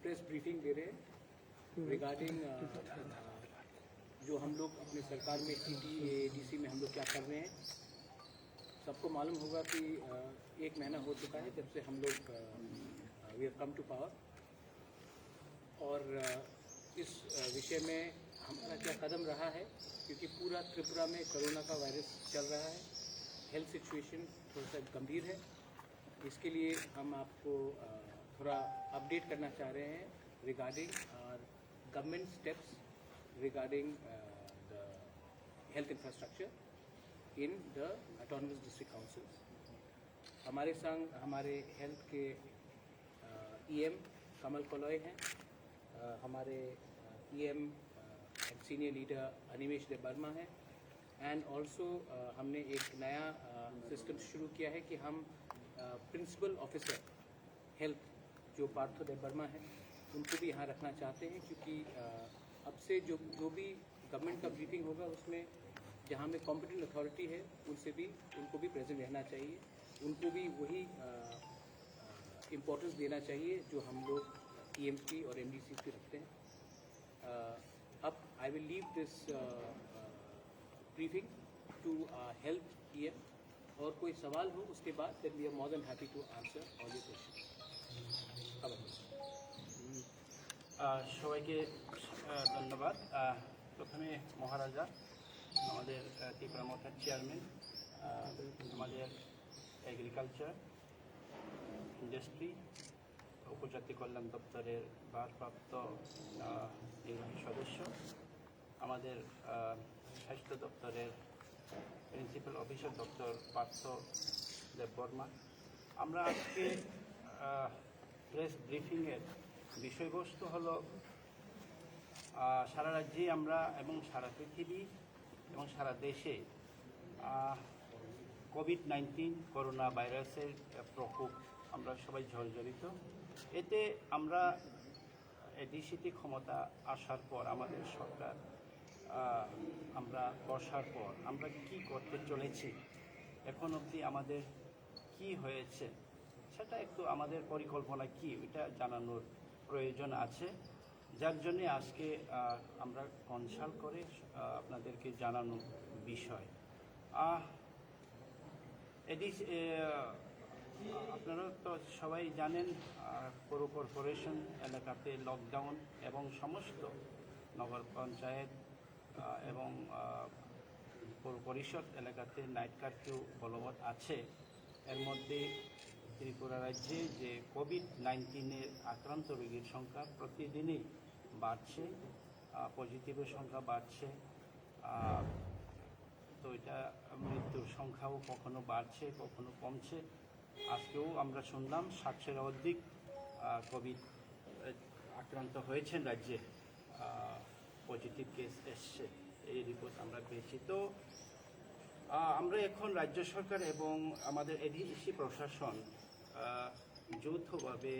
Press briefing दे रहे हैं regarding जो हम लोग अपने सरकार में टीटी एडीसी में हम लोग क्या कर रहे हैं। सबको मालूम होगा कि एक महीना हो चुका है जब से हम लोग we have come to power, और इस विषय में हमारा क्या कदम रहा है, क्योंकि पूरा त्रिपुरा में कोरोना का वायरस चल रहा है, हेल्थ सिचुएशन थोड़ा सा गंभीर है। इसके लिए हम आपको थोड़ा अपडेट करना चाह रहे हैं regarding government steps regarding the health infrastructure in the autonomous district councils. हमारे संग हमारे हेल्थ के ईएम कमल कोलॉय हैं, हमारे ईएम सीनियर लीडर अनिमेश देव वर्मा हैं, एंड ऑल्सो हमने एक नया सिस्टम शुरू किया है कि हम प्रिंसिपल ऑफिसर हेल्थ जो पार्थो देव वर्मा है उनको भी यहाँ रखना चाहते हैं, क्योंकि अब से जो भी गवर्नमेंट का ब्रीफिंग होगा उसमें जहाँ में कॉम्पिटेंट अथॉरिटी है उनको भी प्रेजेंट रहना चाहिए, उनको भी वही इम्पोर्टेंस देना चाहिए जो हम लोग ईएमसी और एमडीसी पे रखते हैं। अब I will leave this briefing to health EM, और कोई सवाल हो उसके बाद then we are more than happy to answer all your questions. সবাইকে ধন্যবাদ। প্রথমে মহারাজা আমাদের ত্রিপুরা মোটর চেয়ারম্যান, আমাদের এগ্রিকালচার ইন্ডাস্ট্রি উপজাতি কল্যাণ দপ্তরের ভারপ্রাপ্ত নির্বাহী সদস্য, আমাদের স্বাস্থ্য দপ্তরের principal officer doctor Partha Deb Barma. আমরা আজকে প্রেস ব্রিফিংয়ের বিষয়বস্তু হলো সারা রাজ্যে আমরা এবং সারা পৃথিবী এবং সারা দেশে কোভিড-19 করোনা ভাইরাসের প্রকোপ আমরা সবাই জর্জরিত। এতে আমরা এডিসিতে ক্ষমতা আসার পর আমাদের সরকার আমরা বসার পর আমরা কি করতে চলেছি, এখন অবধি আমাদের কি হয়েছে সেটা একটু আমাদের পরিকল্পনা কি এটা জানানোর প্রয়োজন আছে, যার জন্য আজকে আমরা কনসাল্ট করে আপনাদেরকে জানানোর বিষয়। আপনারা তো সবাই জানেন পৌর কর্পোরেশন এলাকাতে লকডাউন এবং সমস্ত নগর পঞ্চায়েত এবং পৌর পরিষদ এলাকাতে নাইট কারফিউ বলবৎ আছে। এর মধ্যে ত্রিপুরা রাজ্যে যে কোভিড-19 আক্রান্ত রোগীর সংখ্যা প্রতিদিনই বাড়ছে, পজিটিভের সংখ্যা বাড়ছে, তো এটা মৃত্যুর সংখ্যাও কখনো বাড়ছে কখনো কমছে। আজকেও আমরা শুনলাম 700-এর অধিক কোভিড আক্রান্ত হয়েছেন রাজ্যে, পজিটিভ কেস এসছে, এই রিপোর্ট আমরা পেয়েছি। তো আমরা এখন রাজ্য সরকার এবং আমাদের এডিসি প্রশাসন যৌথভাবে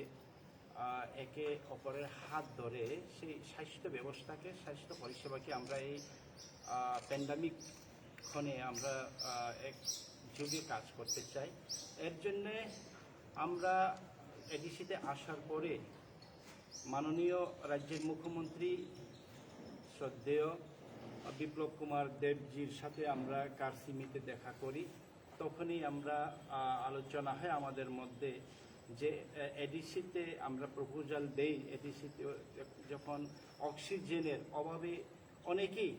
একে অপরের হাত ধরে সেই স্বাস্থ্য ব্যবস্থাকে, স্বাস্থ্য পরিষেবাকে আমরা এই প্যান্ডামিক ক্ষণে আমরা এক যুগে কাজ করতে চাই। এর জন্যে আমরা এডিসিতে আসার পরে মাননীয় রাজ্যের মুখ্যমন্ত্রী শ্রদ্ধেয় বিপ্লব কুমার দেবজির সাথে আমরা কারসিমিতে দেখা করি। তখনই আমরা আলোচনা হয় আমাদের মধ্যে যে এডিসিতে আমরা প্রপোজাল দেই, এডিসিতে যখন অক্সিজেনের অভাবে অনেকেই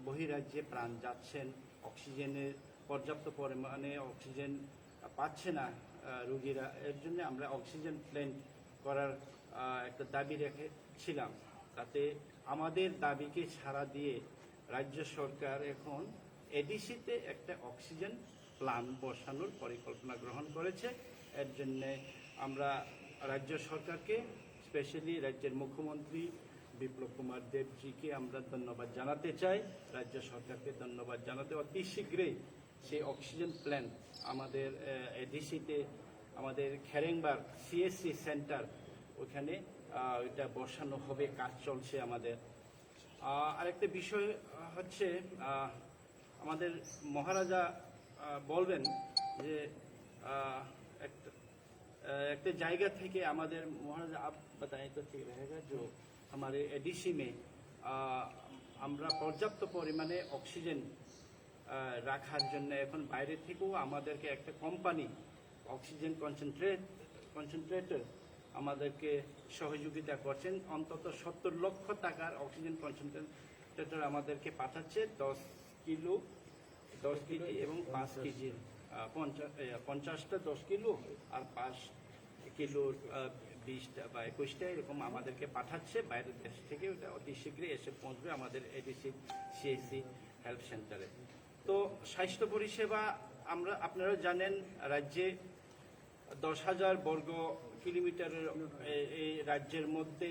বহিরাজ্যে প্রাণ যাচ্ছেন, অক্সিজেনের পর্যাপ্ত পরিমাণে অক্সিজেন পাচ্ছে না রোগীরা, এর জন্য আমরা অক্সিজেন প্ল্যান্ট করার একটা দাবি রেখেছিলাম। তাতে আমাদের দাবিকে সাড়া দিয়ে রাজ্য সরকার এখন এডিসিতে একটা অক্সিজেন প্ল্যান্ট বসানোর পরিকল্পনা গ্রহণ করেছে। এর জন্যে আমরা রাজ্য সরকারকে, স্পেশালি রাজ্যের মুখ্যমন্ত্রী বিপ্লব কুমার দেবজিকে আমরা ধন্যবাদ জানাতে চাই, রাজ্য সরকারকে ধন্যবাদ জানাতে। অতি শীঘ্রই সেই অক্সিজেন প্ল্যান্ট আমাদের এডিসিতে, আমাদের খেরেংবার সিএসসি সেন্টার ওখানে এটা বসানো হবে, কাজ চলছে আমাদের। আরেকটা বিষয় হচ্ছে আমাদের মহারাজা বলবেন যে एक जायगा থেকে আমাদের মহারাজ आप बताएं तो ठीक रहेगा जो हमारे एडीसी में আমরা পর্যাপ্ত পরিমাণে অক্সিজেন রাখার জন্য এখন বাইরে থেকেও আমাদেরকে একটা কোম্পানি অক্সিজেন কনসেন্ট্রেটর আমাদেরকে সহযোগিতা করছেন অন্তত 70 লক্ষ টাকার অক্সিজেন কনসেন্ট্রেটর আমাদেরকে পাঠাচ্ছে 10 কেজি এবং 5 কেজি 50টা 10 কিলো আর 5 কিলোর 20টা বা 21টা এরকম আমাদেরকে পাঠাচ্ছে বাইরের দেশ থেকে ওটা অতি শীঘ্রই এসে পৌঁছবে আমাদের এডিসি সিএসসি হেলথ সেন্টারে তো স্বাস্থ্য পরিষেবা আমরা আপনারা জানেন রাজ্যে 10,000 বর্গ কিলোমিটারের এই রাজ্যের মধ্যে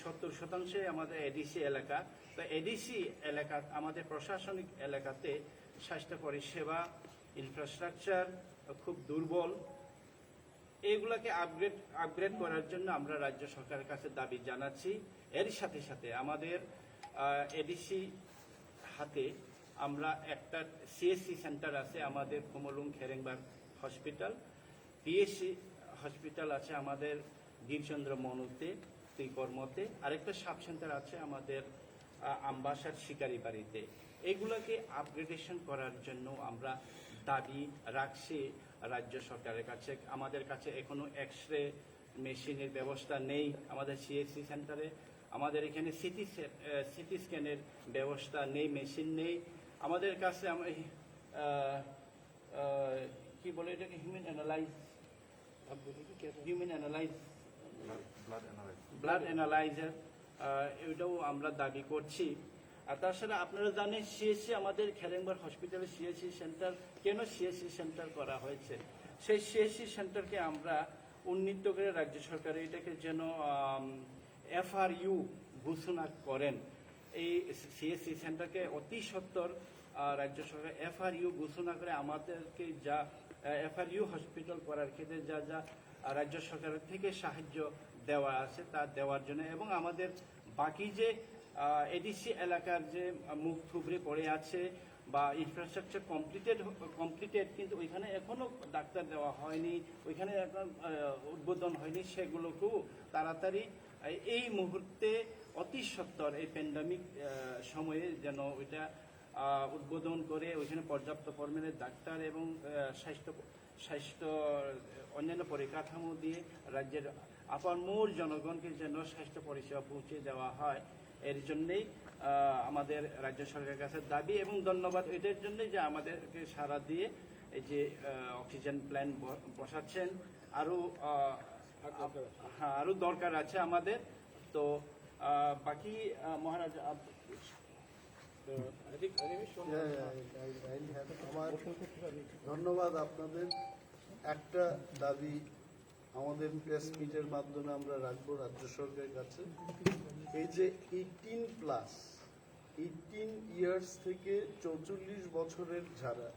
70% আমাদের এডিসি এলাকা তো এডিসি এলাকা আমাদের প্রশাসনিক এলাকাতে স্বাস্থ্য পরিষেবা ইনফ্রাস্ট্রাকচার খুব দুর্বল এইগুলোকে আপগ্রেড করার জন্য আমরা রাজ্য সরকারের কাছে দাবি জানাচ্ছি এর সাথে সাথে আমাদের এডিসি হাতে আমরা একটা সিএসসি সেন্টার আছে আমাদের কুমলুং খেরেংবাগ হসপিটাল পিএসসি হসপিটাল আছে আমাদের বীরচন্দ্র মনুতে ত্রিকর্মতে আরেকটা সাব সেন্টার আছে আমাদের আমবাসার শিকারি বাড়িতে এগুলোকে আপগ্রেডেশন করার জন্য আমরা দাবি রাখছি রাজ্য সরকারের কাছে আমাদের কাছে এখনো এক্স-রে মেশিনের ব্যবস্থা নেই আমাদের সিএসসি সেন্টারে আমাদের এখানে সিটি স্ক্যানের ব্যবস্থা নেই মেশিন নেই আমাদের কাছে কি বলে এটাকে ব্লাড অ্যানালাইজার এটাও আমরা দাবি করছি আর তাছাড়া আপনারা জানেন সিএসসি আমাদের খেরেংবাগ হসপিটালে সিএসসি সেন্টার কেন সিএসসি সেন্টার করা হয়েছে সেই সিএসসি সেন্টারকে আমরা উন্নীত করে রাজ্য সরকার এটাকে যেন এফআরইউ ঘোষণা করেন এই সিএসসি সেন্টারকে অতি সত্বর রাজ্য সরকার এফআরইউ ঘোষণা করে আমাদেরকে যা এফআরইউ হসপিটাল করার ক্ষেত্রে যা যা রাজ্য সরকারের থেকে সাহায্য দেওয়া আছে তা দেওয়ার জন্য এবং আমাদের বাকি যে এডিসি এলাকার যে মুখ থুবড়ে পড়ে আছে বা ইনফ্রাস্ট্রাকচার কমপ্লিটেড কিন্তু ওইখানে এখনো ডাক্তার দেওয়া হয়নি ওইখানে এখন উদ্বোধন হয়নি সেগুলোকেও তাড়াতাড়ি এই মুহূর্তে অতি সত্বর এই প্যান্ডামিক সময়ে যেন ওইটা উদ্বোধন করে ওইখানে পর্যাপ্ত পরিমাণে ডাক্তার এবং স্বাস্থ্য অন্যান্য পরিকাঠামো দিয়ে রাজ্যের আপামর জনগণকে যেন স্বাস্থ্য পরিষেবা পৌঁছে দেওয়া হয় এর জন্যেই আমাদের রাজ্য সরকারের কাছে দাবি এবং ধন্যবাদ এটার জন্যই যে আমাদেরকে সাড়া দিয়ে এই যে অক্সিজেন প্ল্যান বসাচ্ছেন আরও দরকার আছে আমাদের তো বাকি মহারাজ আমার ধন্যবাদ আপনাদের একটা দাবি আমাদের প্রেস মিটের মাধ্যমে আমরা রাখবো রাজ্য সরকারের কাছে এই যে 18 ইয়ার্স থেকে 44 বছরের যারা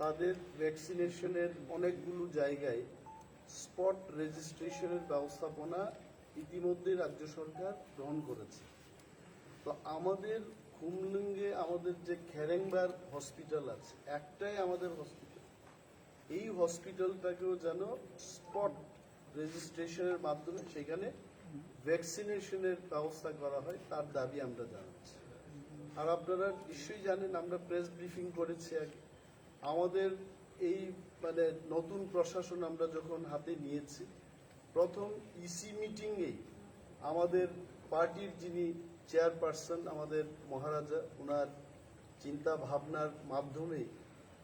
তাদের ভ্যাকসিনেশনের অনেকগুলো জায়গায় স্পট রেজিস্ট্রেশনের ব্যবস্থাপনা ইতিমধ্যে রাজ্য সরকার গ্রহণ করেছে তো আমাদের কুমলুঙ্গে আমাদের যে খেরেংবাগ হসপিটাল আছে একটাই আমাদের হসপিটাল এই হসপিটালটাকেও যেন স্পট রেজিস্ট্রেশনের মাধ্যমে সেখানে ভ্যাকসিনেশনের ব্যবস্থা করা হয় তার দাবি আমরা জানাচ্ছি আর আপনারা নিশ্চয়ই জানেন আমরা প্রেস ব্রিফিং করেছি আগে আমাদের এই মানে নতুন প্রশাসন আমরা যখন হাতে নিয়েছি প্রথম ইসি মিটিংয়েই আমাদের পার্টির যিনি চেয়ারপারসন আমাদের মহারাজা ওনার চিন্তা ভাবনার মাধ্যমে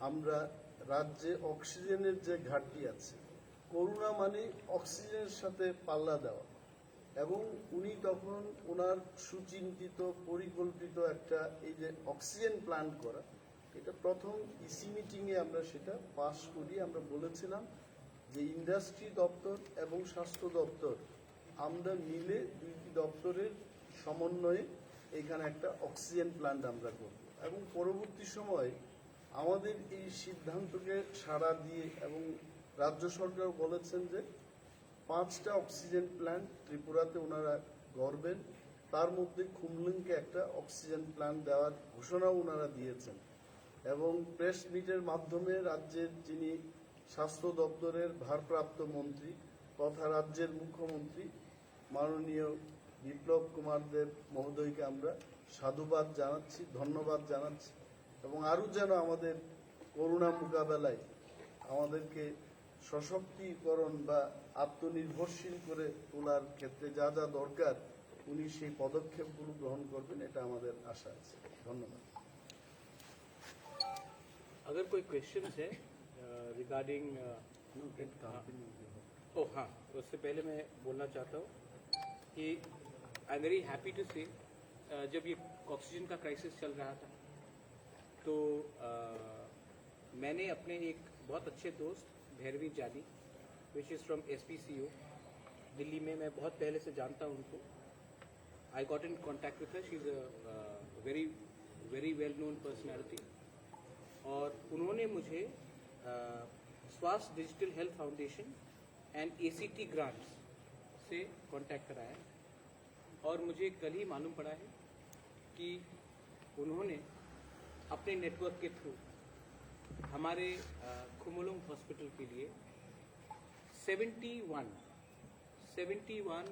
আমরা রাজ্যে অক্সিজেনের যে ঘাটতি আছে করোনা মানে অক্সিজেনের সাথে পাল্লা দেওয়া এবং উনি তখন ওনার সুচিন্তিত পরিকল্পিত একটা এই যে অক্সিজেন প্ল্যান্ট করা এটা প্রথম ইসি মিটিংয়ে আমরা সেটা পাশ করি আমরা বলেছিলাম যে ইন্ডাস্ট্রি দপ্তর এবং স্বাস্থ্য দপ্তর আমরা মিলে দুইটি দপ্তরের সমন্বয়ে এখানে একটা অক্সিজেন প্ল্যান্ট আমরা করব এবং পরবর্তী সময় আমাদের এই সিদ্ধান্তকে সাড়া দিয়ে এবং রাজ্য সরকার বলেছেন যে 5টা অক্সিজেন প্ল্যান্ট ত্রিপুরাতে ওনারা গড়বেন তার মধ্যে খুমলুংকে একটা অক্সিজেন প্ল্যান্ট দেওয়ার ঘোষণাও ওনারা দিয়েছেন এবং প্রেস মিটের মাধ্যমে রাজ্যের যিনি স্বাস্থ্য দপ্তরের ভারপ্রাপ্ত মন্ত্রী তথা রাজ্যের মুখ্যমন্ত্রী মাননীয় বিপ্লব কুমার দেব মহোদয়কে আমরা সাধুবাদ জানাচ্ছি, ধন্যবাদ জানাচ্ছি এবং আরও যেন আমাদের করোনা মোকাবেলায় আমাদেরকে সশক্তিকরণ বা আত্মনির্ভরশীল করে তোলার ক্ষেত্রে যা যা দরকার উনি সেই পদক্ষেপগুলো গ্রহণ করবেন, এটা আমাদের আশা আছে। ধন্যবাদ। अगर कोई क्वेश्चन है रिगार्डिंग ओह हाँ, उससे पहले मैं बोलना चाहता हूँ कि I am very happy to say जब ये ऑक्सीजन का क्राइसिस चल रहा था तो मैंने अपने एक बहुत अच्छे दोस्त भैरवी जानी which is from SPCO Delhi में, मैं बहुत पहले से जानता हूँ उनको। I got in contact with her, she is a very very well known personality और उन्होंने मुझे स्वास्थ्य digital health foundation and ACT grants से कांटेक्ट कराया और मुझे कल ही मालूम पड़ा है कि उन्होंने अपने नेटवर्क के थ्रू हमारे खुमुलुंग हॉस्पिटल के लिए 71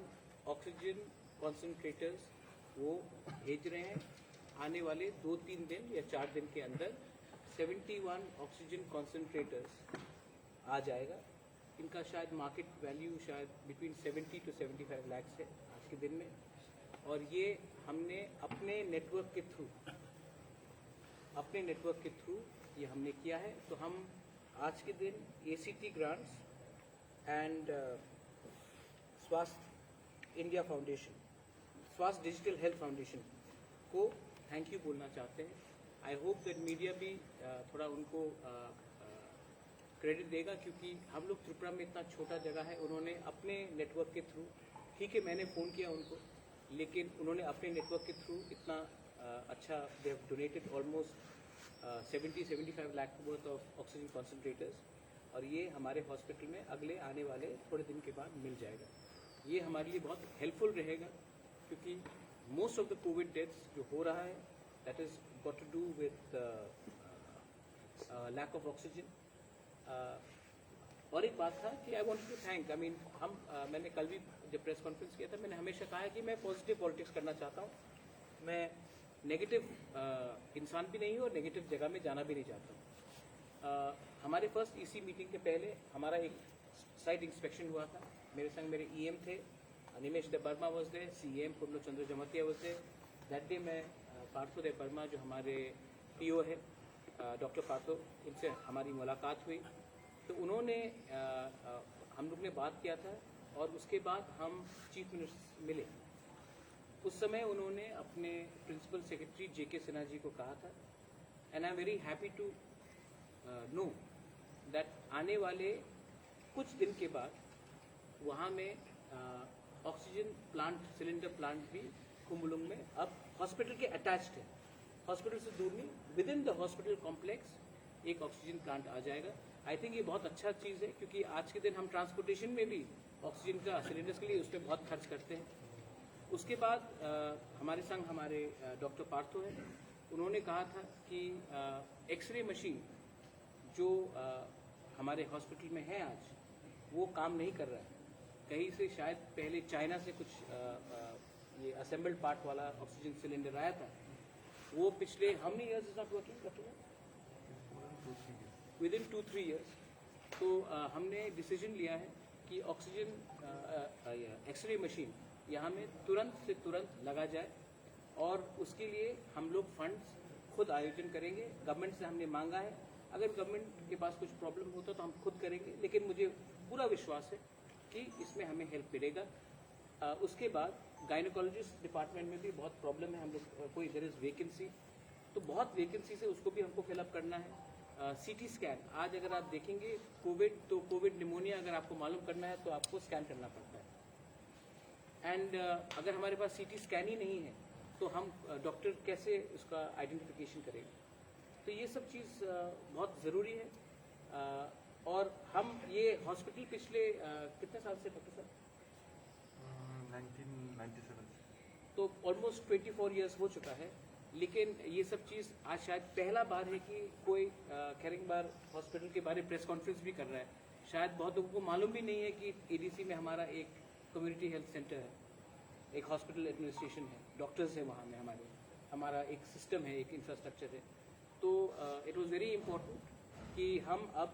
ऑक्सीजन कॉन्सेंट्रेटर्स वो भेज रहे हैं। आने वाले 2-3 दिन या 4 दिन के अंदर 71 ऑक्सीजन कॉन्सेंट्रेटर्स आ जाएगा। इनका शायद मार्केट वैल्यू शायद बिटवीन 70 to 75 लाख है आज के दिन में, और ये हमने अपने नेटवर्क के थ्रू ये हमने किया है। तो हम आज के दिन ACT ग्रांट्स एंड स्वास्थ्य इंडिया फाउंडेशन, स्वास्थ्य डिजिटल हेल्थ फाउंडेशन को थैंक यू बोलना चाहते हैं। आई होप दैट मीडिया भी थोड़ा उनको क्रेडिट देगा, क्योंकि हम लोग त्रिपुरा में इतना छोटा जगह है, उन्होंने अपने नेटवर्क के थ्रू, ठीक है मैंने फ़ोन किया उनको, लेकिन उन्होंने अपने नेटवर्क के थ्रू इतना अच्छा, they have donated almost 70-75 lakh worth of oxygen concentrators, और ये हमारे हॉस्पिटल में अगले आने वाले थोड़े दिन के बाद मिल जाएगा। ये हमारे लिए बहुत हेल्पफुल रहेगा, क्योंकि most of the covid deaths जो हो रहा है that is got to do with lack of oxygen. और एक बात था कि I wanted to thank, I mean मैंने कल भी जब प्रेस कॉन्फ्रेंस किया था, मैंने हमेशा कहा है कि मैं पॉजिटिव पॉलिटिक्स करना चाहता हूँ, मैं नेगेटिव इंसान भी नहीं हूँ और नेगेटिव जगह में जाना भी नहीं चाहता हूँ। हमारे फर्स्ट EC मीटिंग के पहले हमारा एक साइट इंस्पेक्शन हुआ था, मेरे संग मेरे EM थे, निमेश देव वर्मा वॉज देयर, CM पुरलो चंद्र जमतिया वॉज देयर। दैट डे मैं पार्थो देव वर्मा जो हमारे PO है डॉक्टर पार्थो, इनसे हमारी मुलाकात हुई, तो उन्होंने हम लोग ने बात किया था और उसके बाद हम चीफ मिनिस्टर मिले। उस समय उन्होंने अपने principal secretary JK Sinha ji को कहा था, and I am very happy to know that आने वाले कुछ दिन के बाद वहाँ में ऑक्सीजन प्लांट, सिलेंडर प्लांट भी खुमुलुंग में अब हॉस्पिटल के अटैच्ड है, हॉस्पिटल से दूर नहीं, with in the hospital complex एक ऑक्सीजन प्लांट आ जाएगा। आई थिंक ये बहुत अच्छा चीज़ है, क्योंकि आज के दिन हम ट्रांसपोर्टेशन में भी ऑक्सीजन का सिलेंडर्स के लिए उस पर बहुत खर्च करते हैं। उसके बाद हमारे संग हमारे डॉक्टर पार्थो है, उन्होंने कहा था कि एक्सरे मशीन जो हमारे हॉस्पिटल में है आज वो काम नहीं कर रहा है, कहीं से शायद पहले चाइना से कुछ ये असेंबल्ड पार्ट वाला ऑक्सीजन सिलेंडर आया था, वो पिछले how many years is not working, with in 2-3 years. तो हमने डिसीजन लिया है कि ऑक्सीजन एक्सरे मशीन यहाँ में तुरंत से तुरंत लगा जाए, और उसके लिए हम लोग फंड्स खुद आयोजन करेंगे। गवर्नमेंट से हमने मांगा है, अगर गवर्नमेंट के पास कुछ प्रॉब्लम होता तो हम खुद करेंगे, लेकिन मुझे पूरा विश्वास है कि इसमें हमें हेल्प मिलेगा। उसके बाद गायनोकोलॉजिस्ट डिपार्टमेंट में भी बहुत प्रॉब्लम है, हम लोग कोई देयर इज़ वैकेंसी, तो बहुत वैकेंसी से उसको भी हमको फिलअप करना है। CT स्कैन, आज अगर आप देखेंगे कोविड निमोनिया अगर आपको मालूम करना है तो आपको स्कैन करना पड़ता है, एंड अगर हमारे पास CT स्कैन ही नहीं है तो हम डॉक्टर कैसे उसका आइडेंटिफिकेशन करेंगे। तो ये सब चीज़ बहुत ज़रूरी है। और हम ये हॉस्पिटल पिछले कितने साल से डॉक्टर साहब? 1997 तो ऑलमोस्ट 24 ईयर्स हो चुका है लेकिन ये सब चीज़ आज शायद पहला बार है कि कोई खैरिंगबार हॉस्पिटल के बारे में प्रेस कॉन्फ्रेंस भी कर रहा है। शायद बहुत लोगों को मालूम भी नहीं है कि एडीसी में हमारा एक कम्युनिटी हेल्थ सेंटर है, एक हॉस्पिटल एडमिनिस्ट्रेशन है, डॉक्टर्स है वहाँ में, हमारा एक सिस्टम है, एक इंफ्रास्ट्रक्चर है। तो इट वाज वेरी इम्पोर्टेंट कि हम अब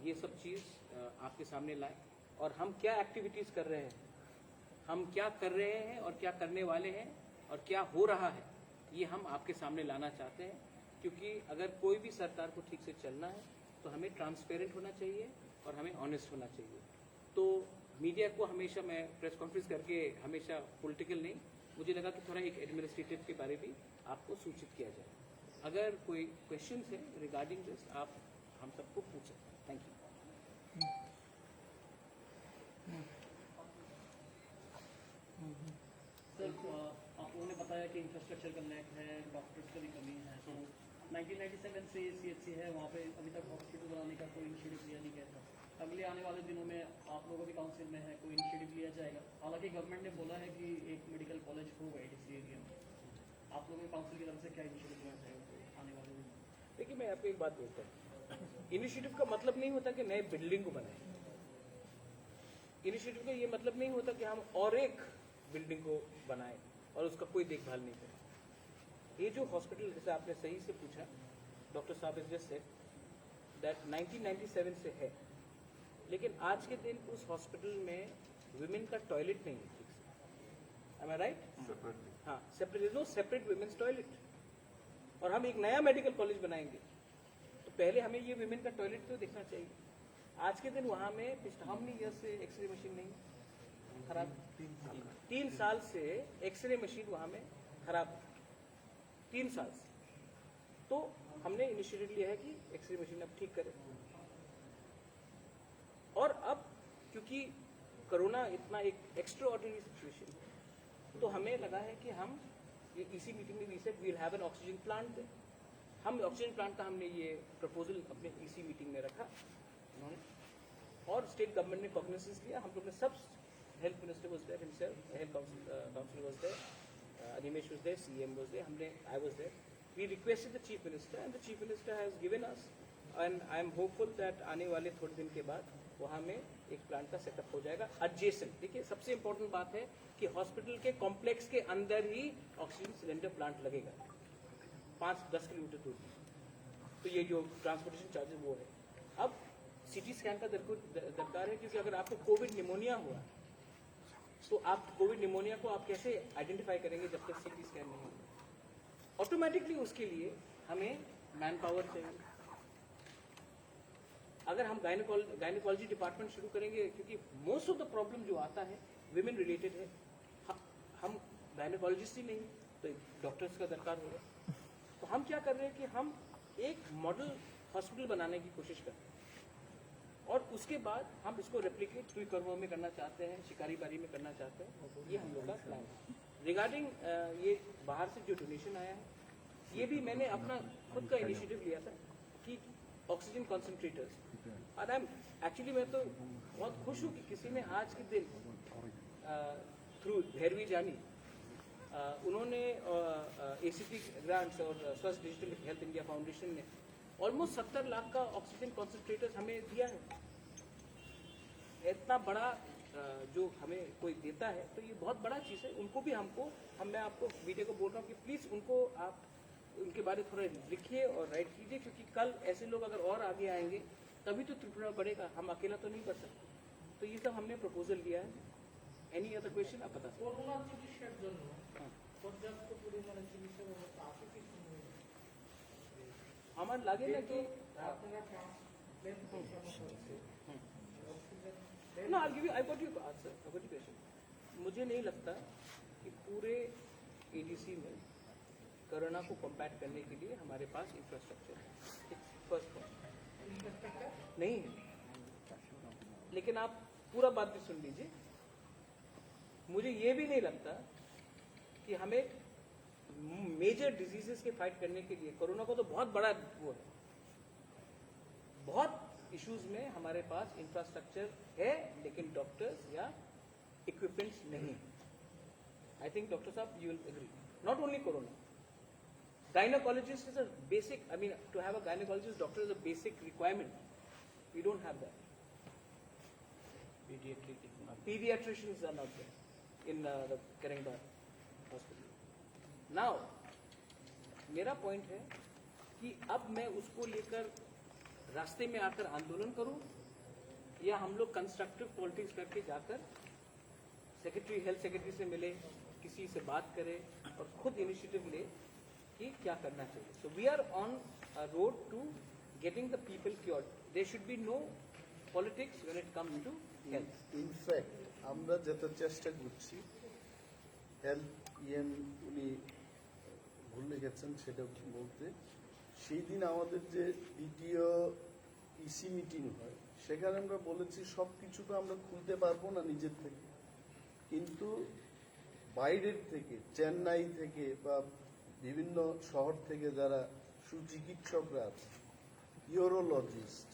ये सब चीज़ आपके सामने लाएं और हम क्या एक्टिविटीज़ कर रहे हैं, हम क्या कर रहे हैं और क्या करने वाले हैं और क्या हो रहा है, ये हम आपके सामने लाना चाहते हैं। क्योंकि अगर कोई भी सरकार को ठीक से चलना है तो हमें ट्रांसपेरेंट होना चाहिए और हमें ऑनेस्ट होना चाहिए। तो मीडिया को हमेशा मैं प्रेस कॉन्फ्रेंस करके हमेशा पॉलिटिकल नहीं, मुझे लगा कि थोड़ा एक एडमिनिस्ट्रेटिव के बारे भी आपको सूचित किया जाए। अगर कोई क्वेश्चन है रिगार्डिंग दिस आप हम सबको पूछ सकते हैं। Thank you. सर, आप लोगों ने बताया कि इंफ्रास्ट्रक्चर का लैक है, डॉक्टर्स की भी कमी है। तो 1997 से सीएचसी है, वहाँ पे अभी तक हॉस्पिटल बनाने का कोई इनिशिएटिव लिया नहीं गया था। अगले आने वाले दिनों में आप लोगों के काउंसिल में है, कोई इनिशिएटिव लिया जाएगा? हालांकि गवर्नमेंट ने बोला है कि एक मेडिकल कॉलेज होगा एडीसी एरिया में। आप लोगों के काउंसिल की तरफ से क्या इनिशिएटिव लिया जाएगा आने वाले दिनों में? देखिए, मैं आपको एक बात बोलता हूँ, इनिशिएटिव का मतलब नहीं होता कि नए बिल्डिंग को बनाए। इनिशिएटिव का ये मतलब नहीं होता कि हम और एक बिल्डिंग को बनाएं और उसका कोई देखभाल नहीं करें। ये जो हॉस्पिटल, जैसे आपने सही से पूछा, डॉक्टर साहब इज जस्ट सेड दैट 1997 से है, लेकिन आज के दिन उस हॉस्पिटल में विमेन का टॉयलेट नहीं है ठीक से। Am I right? हाँ, separate, no separate women's toilet. और हम एक नया मेडिकल कॉलेज बनाएंगे तो पहले हमें ये विमेन का टॉयलेट तो देखना चाहिए। आज के दिन वहाँ में पिछले हाउ मेनी ईयर्स से एक्सरे मशीन नहीं खराब, 3 साल से एक्सरे मशीन वहाँ में खराब, 3 साल से। तो हमने इनिशिएटिव लिया है कि एक्सरे मशीन अब ठीक करें। और अब क्योंकि कोरोना इतना एक एक्स्ट्रा ऑर्डिनरी सिचुएशन है, तो हमें लगा है कि हम ये इसी मीटिंग में we said we will have an oxygen plant. हम ऑक्सीजन प्लांट का हमने ये प्रपोजल अपने इसी मीटिंग में रखा उन्होंने, और स्टेट गवर्नमेंट ने कॉग्निजेंस लिया। हम लोग ने सब, health minister was there himself, health council was there, Animesh was there, CM was there, हमने, I was there. We requested the chief minister and the chief minister has given us, and I am hopeful that आने वाले थोड़े दिन के बाद वहाँ में एक प्लांट का सेटअप हो जाएगा एडजेसेंट। देखिए, सबसे इंपॉर्टेंट बात है कि हॉस्पिटल के कॉम्प्लेक्स के अंदर ही ऑक्सीजन सिलेंडर प्लांट लगेगा 5-10 किलोमीटर दूर। तो ये जो ट्रांसपोर्टेशन चार्जेस वो है। अब सीटी स्कैन का दरकार है, क्योंकि अगर आपको कोविड निमोनिया हुआ तो आप कोविड निमोनिया को आप कैसे आइडेंटिफाई करेंगे जब तक सीटी स्कैन नहीं होगा। ऑटोमेटिकली उसके लिए हमें मैन पावर चाहिए। अगर हम गायनिकोलॉजी डिपार्टमेंट शुरू करेंगे, क्योंकि मोस्ट ऑफ द प्रॉब्लम जो आता है विमेन रिलेटेड है, हम गायनिकोलॉजिस्ट ही नहीं, तो डॉक्टर्स का दरकार होगा। तो हम क्या कर रहे हैं कि हम एक मॉडल हॉस्पिटल बनाने की कोशिश कर रहे हैं, और उसके बाद हम इसको रेप्लिकेट तुईकरवा में करना चाहते हैं, शिकारी बारी में करना चाहते हैं। ये हम लोग का प्लान है। रिगार्डिंग ये बाहर से जो डोनेशन आया है, ये भी मैंने अपना खुद का इनिशिएटिव लिया था कि ऑक्सीजन कॉन्सेंट्रेटर्स, और एक्चुअली मैं तो बहुत खुश हूँ कि किसी ने आज के दिन थ्रू भैरवी जानी उन्होंने एसीटी ग्रांट्स और स्वस्थ डिजिटल हेल्थ इंडिया फाउंडेशन ने ऑलमोस्ट 70 लाख का ऑक्सीजन कॉन्सेंट्रेटर्स हमें दिया है। इतना बड़ा जो हमें कोई देता है तो ये बहुत बड़ा चीज़ है। उनको भी मैं आपको मीडिया को बोल रहा हूँ कि प्लीज़ उनको आप उनके बारे में थोड़ा लिखिए और राइट कीजिए, क्योंकि कल ऐसे लोग अगर और आगे आएंगे तभी तो त्रिपुरा बढ़ेगा, हम अकेला तो नहीं बढ़ सकते। तो ये सब हमने प्रपोजल दिया है। एनी अदर क्वेश्चन आप बता सकते আমার লাগে না कि ना I give you, I got you answer, I got you question. मुझे नहीं लगता कि पूरे एडीसी में कोरोना को कॉम्बैट करने के लिए हमारे पास इंफ्रास्ट्रक्चर है। फर्स्ट पॉइंट नहीं है, लेकिन आप पूरा बात भी सुन लीजिए। मुझे ये भी नहीं लगता कि हमें मेजर डिजीजेस के फाइट करने के लिए, कोरोना को तो बहुत बड़ा वो है, बहुत इश्यूज में हमारे पास इंफ्रास्ट्रक्चर है लेकिन डॉक्टर्स या इक्विपमेंट्स नहीं। आई थिंक डॉक्टर साहब you will agree, not only corona, Gynecologist is a basic, I mean, to have a gynecologist doctor is a basic requirement. We don't have that. Pediatric is not. Pediatricians are not there in the Karangda hospital. Now, मेरा point है कि अब मैं उसको लेकर रास्ते में आकर आंदोलन करूं या हम लोग कंस्ट्रक्टिव पॉलिटिक्स करके जाकर सेक्रेटरी हेल्थ सेक्रेटरी से मिले, किसी से बात करें और खुद इनिशिएटिव ले कि क्या करना चाहिए. So we are on a road to getting the people cured. There should be no politics when it comes to health. In fact আমরা যেটা চেষ্টা করছি, হেলথ উনি ভুলে গেছেন সেটা বলতে, সেই দিন আমাদের যে দ্বিতীয় ইসি মিটিং হয় সেখানে আমরা বলেছি সব কিছু তো আমরা খুলতে পারবো না নিজের থেকে, কিন্তু বাইরের থেকে, চেন্নাই থেকে বা বিভিন্ন শহর থেকে যারা সুচিকিৎসকরা আছে, ইউরোলজিস্ট,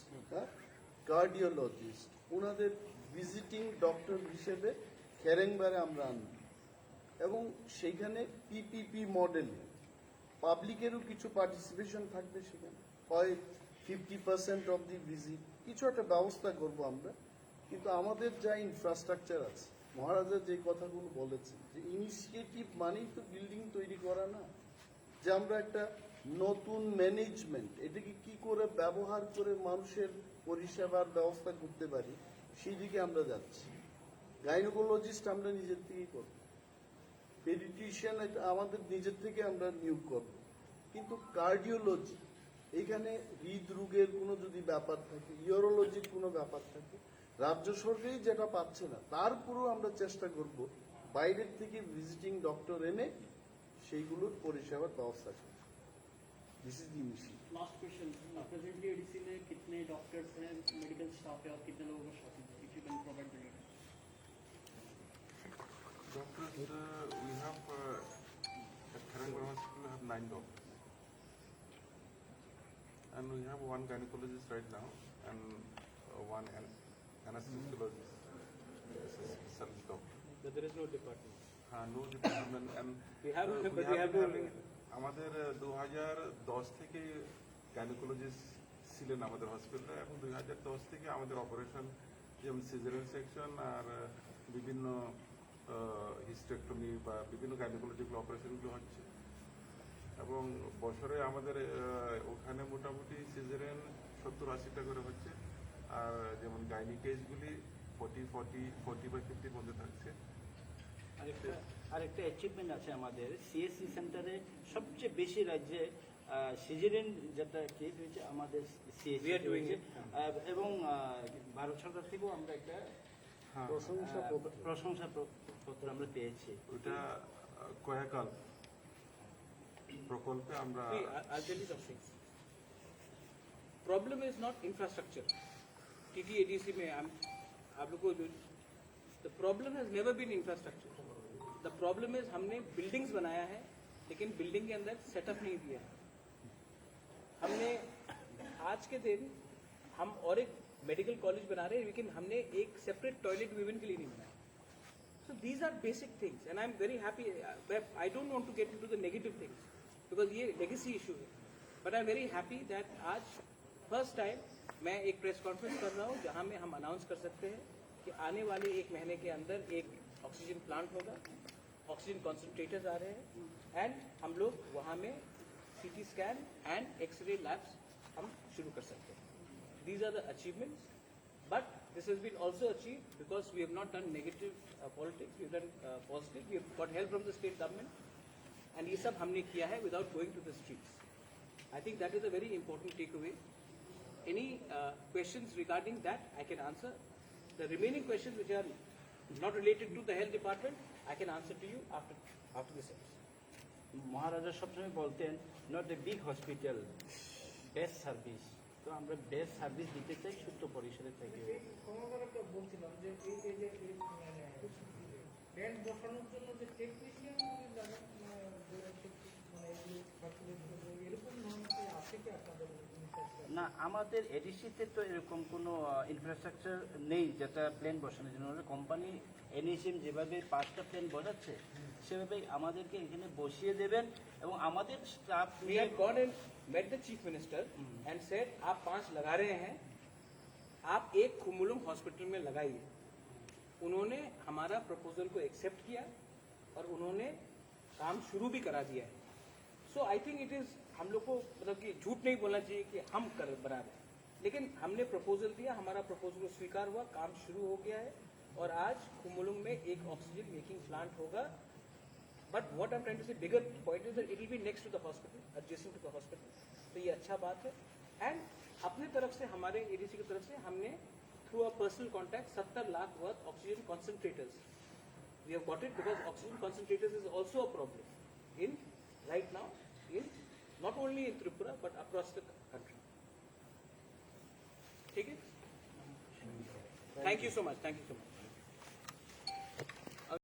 কার্ডিওলজিস্ট, ওনাদের ভিজিটিং ডক্টর হিসেবে খেরেংবারে আমরা আনব এবং সেইখানে পিপিপি মডেলে পাবলিকেরও কিছু পার্টিসিপেশন থাকবে, সেখানে হয় 50% অফ দি ভিজিট, কিছু একটা ব্যবস্থা করব আমরা. কিন্তু আমাদের যা ইনফ্রাস্ট্রাকচার আছে, মহারাজা যে কথাগুলো বলেছেন যে ইনিশিয়েটিভ মানেই তো বিল্ডিং তৈরি করা না, যে আমরা একটা নতুন ম্যানেজমেন্ট এটাকে কি করে ব্যবহার করে মানুষের পরিষেবার ব্যবস্থা করতে পারি সেই দিকে আমরা যাচ্ছি. গাইনোকোলজিস্ট আমরা নিজের থেকেই করব, পেডিট্রিশিয়ান আমাদের নিজের থেকে আমরা নিয়োগ করব, কিন্তু কার্ডিওলজি, এখানে হৃদরোগের কোনো যদি ব্যাপার থাকে, ইউরোলজির কোনো ব্যাপার থাকে, রাজ্য সরকারই যেটা পাচ্ছে না, তারপরেও আমরা চেষ্টা করব বাইরের থেকে ভিজিটিং ডক্টর এনে সেইগুলোর পরিষেবার ব্যবস্থা করব. This is the initiative. Last question, presently ADC में कितने डॉक्टर्स हैं, मेडिकल स्टाफ है और कितने लोगों का स्टाफ है, if you can provide the data. Doctors, we have at Karangwar Hospital we have 9 doctors, and we have one gynecologist right now and one anesthesiologist, specialist doctor. But there is no department. No department, and We have, we but we have have been to. having আমাদের 2010 থেকে gynaecologist ছিলেন আমাদের হসপিটালে, এবং 2010 থেকে আমাদের operation যেমন caesarean section আর বিভিন্ন হিস্টেক্টমি বা বিভিন্ন গাইনোকোলজিক্যাল অপারেশনগুলো হচ্ছে, এবং বছরে আমাদের ওখানে মোটামুটি সিজারিয়ান 70-80টা করে হচ্ছে, আর যেমন গাইনি কেসগুলি 40-50 মধ্যে থাকছে. আরেকটা অ্যাচিভমেন্ট আছে আমাদের সিএসসি সেন্টারে, সবচেয়ে বেশি রাজ্যে সিজারিয়ান যেটা কেস হয়েছে আমাদের CSC We are doing it. এবং ভারত সরকার থেকেও আমরা একটা হ্যাঁ, প্রশংসাপত্র আমরা পেয়েছি. ওইটা কয়াকাল প্রকল্পে আমরা See, I'll tell you something. Problem is not infrastructure. TTADC में आप लोगों को the problem has never been infrastructure. The problem is हमने buildings बनाया है, लेकिन बिल्डिंग के अंदर सेटअप नहीं दिया है. हमने आज के दिन हम और एक मेडिकल कॉलेज बना रहे हैं, लेकिन हमने एक सेपरेट टॉयलेट विमेन के लिए नहीं बनाया. So these are basic things, and I'm very happy. I don't want to get into the negative things because ये legacy issue है. But I'm very happy that आज फर्स्ट टाइम मैं एक press conference कर रहा हूँ जहाँ में हम अनाउंस कर सकते हैं कि आने वाले 1 महीने के अंदर एक ऑक्सीजन प्लांट होगा, ऑक्सीजन कॉन्सेंट्रेटर्स आ रहे हैं, एंड हम लोग वहाँ में CT scan and x ray labs हम शुरू कर सकते हैं. These are the achievements, but this has been also achieved because we have not done negative politics, we have done positive. We have got help from the state government, and ये सब हमने किया है without going to the streets. I think that is a very important takeaway. Any questions regarding that I can answer. The remaining questions which are not related to the health department, I can answer to you after this episode. মহারাজা সবসময় বলতেন not a big hospital, best service. তো আমরা best service দিতে চাই ছোট্ট পরিসরে থেকে. বলছিলাম যে এই যে ব্যান্ড বসানোর জন্য যে টেকনিশিয়ান মানে এরকম ধরনের আছে কি আপনাদের না, আমাদের এডিসিতে তো এরকম কোনো ইনফ্রাস্ট্রাকচার নেই যেটা প্লেন বসানোর জন্য। কোম্পানি এনএসএম যেভাবে 5টা প্লেন বসাচ্ছে সেভাবেই আমাদেরকে এখানে বসিয়ে দেবেন এবং আমাদের staff We had gone and met the chief minister and said आप 5 लगा रहे हैं, आप एक खुमुलुम हॉस्पिटल में लगाइए। उन्होंने हमारा प्रपोजल को एक्सेप्ट किया और उन्होंने काम शुरू भी करा दिया है। सो आई थिंक इट इज, हम लोग को मतलब कि झूठ नहीं बोलना चाहिए कि हम कर बना रहे हैं, लेकिन हमने प्रपोजल दिया, हमारा प्रपोजल स्वीकार हुआ, काम शुरू हो गया है और आज खुमुलुम में एक ऑक्सीजन मेकिंग प्लांट होगा। But what I am trying to say bigger point is that it will be next to the hospital, adjacent to the hospital. तो ये अच्छा बात है। एंड अपने तरफ से, हमारे एडीसी की तरफ से हमने through a personal contact 70 lakh worth oxygen concentrators we have got it, because oxygen concentrators is also a problem in right now in not only in Tripura but across the country. ठीक है? Thank you so much.